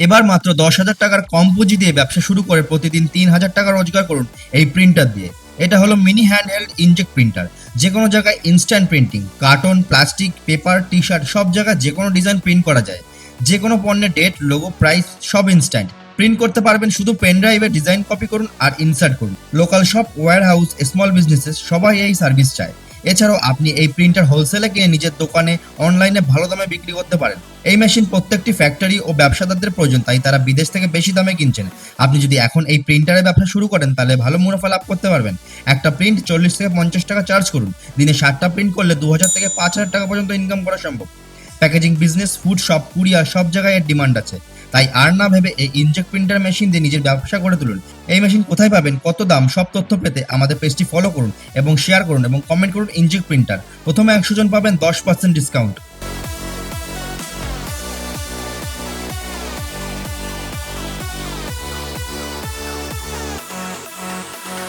এবার মাত্র 10,000 টাকার কম পুঁজি দিয়ে ব্যবসা শুরু করে প্রতিদিন 3,000 টাকা রোজগার করুন এই প্রিন্টার দিয়ে। এটা হলো mini hand held inject printer. যে কোনো জায়গায় instant printing, carton, plastic, paper, T shirt সব জায়গায় যে কোনো ডিজাইন প্রিন্ট করা যায়। যে কোনো পণ্যের ডেট, লোগো, প্রাইস সব ইনস্ট্যান্ট প্রিন্ট করতে পারবেন। শুধু পেন ড্রাইভে ডিজাইন কপি করুন আর ইনসার্ট করুন। Local shop, warehouse, small businesses সবাই এই সার্ভিস চায়। এছাড়াও আপনি এই প্রিন্টার হোলসেলে কিনে নিজের দোকানে, অনলাইনে ভালো দামে বিক্রি করতে পারেন। এই মেশিন প্রত্যেকটি ফ্যাক্টরি ও ব্যবসাদারদের প্রয়োজন, তাই তারা বিদেশ থেকে বেশি দামে কিনছেন। আপনি যদি এখন এই প্রিন্টারের ব্যবসা শুরু করেন তাহলে ভালো মুনাফা লাভ করতে পারবেন। একটা প্রিন্ট 40 থেকে 50 টাকা চার্জ করুন। দিনে 60টা প্রিন্ট করলে 2,000 থেকে 5,000 টাকা পর্যন্ত ইনকাম করা সম্ভব। Packaging business, food shop, courier সব জায়গায় এর ডিমান্ড আছে। তাই আর না ভেবে এই ইনজেক্ট প্রিন্টার মেশিন দিয়ে নিজের ব্যবসা গড়ে তুলুন। এই মেশিন কোথায় পাবেন, কত দাম, সব তথ্য পেতে আমাদের পেজটি ফলো করুন এবং শেয়ার করুন এবং কমেন্ট করুন ইনজেক্ট প্রিন্টার। প্রথমে 100 জন পাবেন 10% ডিসকাউন্ট।